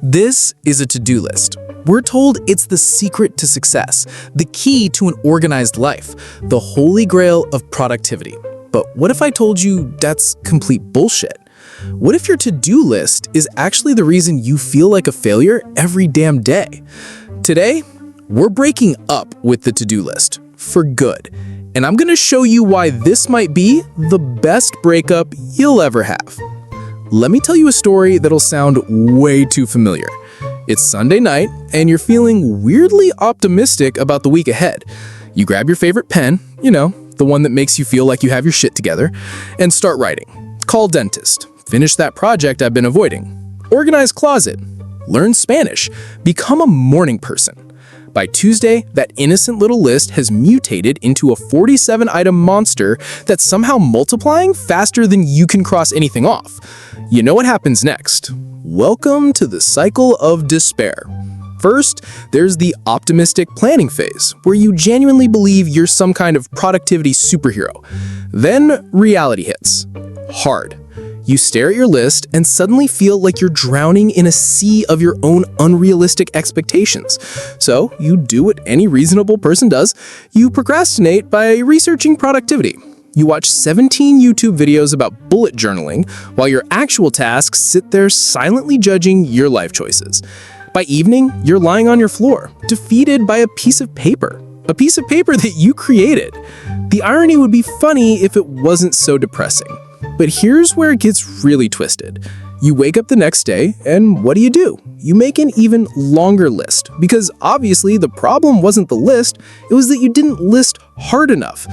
This is a to-do list. We're told it's the secret to success, the key to an organized life, the holy grail of productivity. But what if I told you that's complete bullshit? What if your to-do list is actually the reason you feel like a failure every damn day? Today, we're breaking up with the to-do list for good. And I'm gonna show you why this might be the best breakup you'll ever have. Let me tell you a story that'll sound way too familiar. It's Sunday night, and you're feeling weirdly optimistic about the week ahead. You grab your favorite pen, the one that makes you feel like you have your shit together, and start writing. Call dentist. Finish that project I've been avoiding. Organize closet. Learn Spanish. Become a morning person. By Tuesday, that innocent little list has mutated into a 47-item monster that's somehow multiplying faster than you can cross anything off. You know what happens next. Welcome to the cycle of despair. First, there's the optimistic planning phase, where you genuinely believe you're some kind of productivity superhero. Then, reality hits. Hard. You stare at your list and suddenly feel like you're drowning in a sea of your own unrealistic expectations. So, you do what any reasonable person does. You procrastinate by researching productivity. You watch 17 YouTube videos about bullet journaling, while your actual tasks sit there silently judging your life choices. By evening, you're lying on your floor, defeated by a piece of paper that you created. The irony would be funny if it wasn't so depressing. But here's where it gets really twisted. You wake up the next day, and what do? You make an even longer list, because obviously the problem wasn't the list, it was that you didn't list hard enough.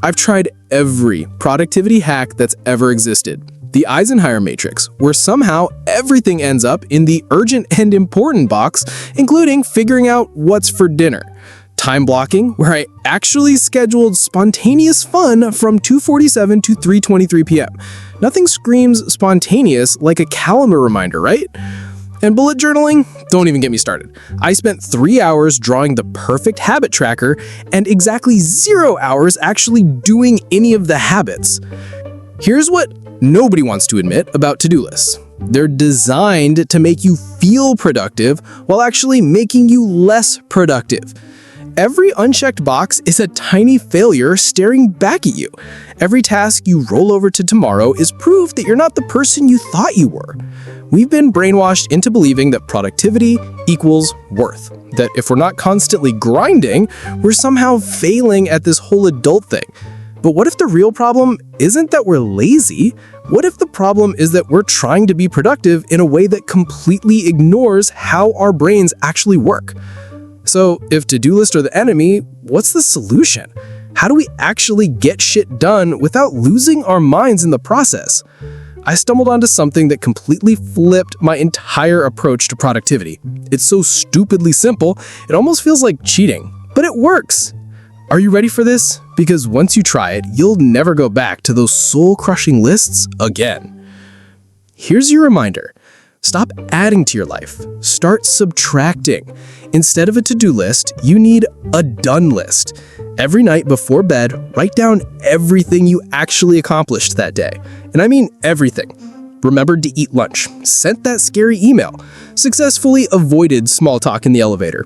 I've tried every productivity hack that's ever existed. The Eisenhower matrix, where somehow everything ends up in the urgent and important box, including figuring out what's for dinner. Time blocking, where I actually scheduled spontaneous fun from 2:47 to 3:23 p.m. Nothing screams spontaneous like a calendar reminder, right? And bullet journaling? Don't even get me started. I spent 3 hours drawing the perfect habit tracker and exactly 0 hours actually doing any of the habits. Here's what nobody wants to admit about to-do lists. They're designed to make you feel productive while actually making you less productive. Every unchecked box is a tiny failure staring back at you. Every task you roll over to tomorrow is proof that you're not the person you thought you were. We've been brainwashed into believing that productivity equals worth. That if we're not constantly grinding, we're somehow failing at this whole adult thing. But what if the real problem isn't that we're lazy? What if the problem is that we're trying to be productive in a way that completely ignores how our brains actually work? So, if to-do lists are the enemy, what's the solution? How do we actually get shit done without losing our minds in the process? I stumbled onto something that completely flipped my entire approach to productivity. It's so stupidly simple, it almost feels like cheating. But it works! Are you ready for this? Because once you try it, you'll never go back to those soul-crushing lists again. Here's your reminder. Stop adding to your life. Start subtracting. Instead of a to-do list, you need a done list. Every night before bed, write down everything you actually accomplished that day. And I mean everything. Remembered to eat lunch, sent that scary email, successfully avoided small talk in the elevator.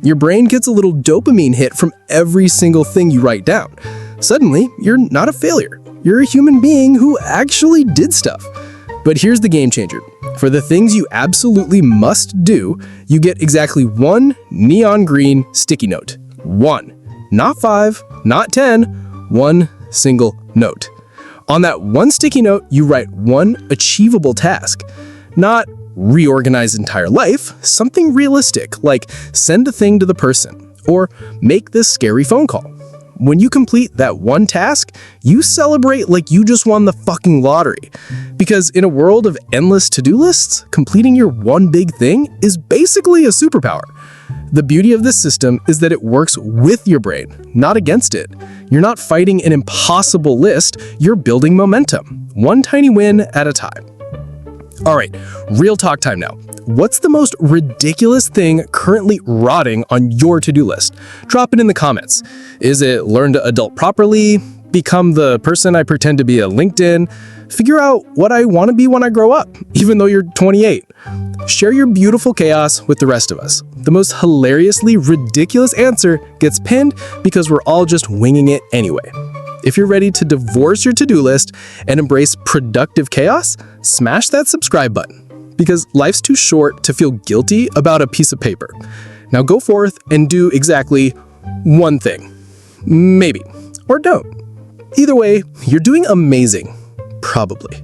Your brain gets a little dopamine hit from every single thing you write down. Suddenly, you're not a failure. You're a human being who actually did stuff. But here's the game changer. For the things you absolutely must do, you get exactly one neon green sticky note. One. Not 5, not 10, one single note. On that one sticky note, you write one achievable task. Not reorganize entire life, something realistic, like send a thing to the person, or make this scary phone call. When you complete that one task, you celebrate like you just won the fucking lottery. Because in a world of endless to-do lists, completing your one big thing is basically a superpower. The beauty of this system is that it works with your brain, not against it. You're not fighting an impossible list, you're building momentum, one tiny win at a time. All right, real talk time now. What's the most ridiculous thing currently rotting on your to-do list? Drop it in the comments. Is it learn to adult properly? Become the person I pretend to be on LinkedIn? Figure out what I want to be when I grow up, even though you're 28. Share your beautiful chaos with the rest of us. The most hilariously ridiculous answer gets pinned because we're all just winging it anyway. If you're ready to divorce your to-do list and embrace productive chaos, smash that subscribe button, because life's too short to feel guilty about a piece of paper. Now go forth and do exactly one thing. Maybe. Or don't. Either way, you're doing amazing. Probably.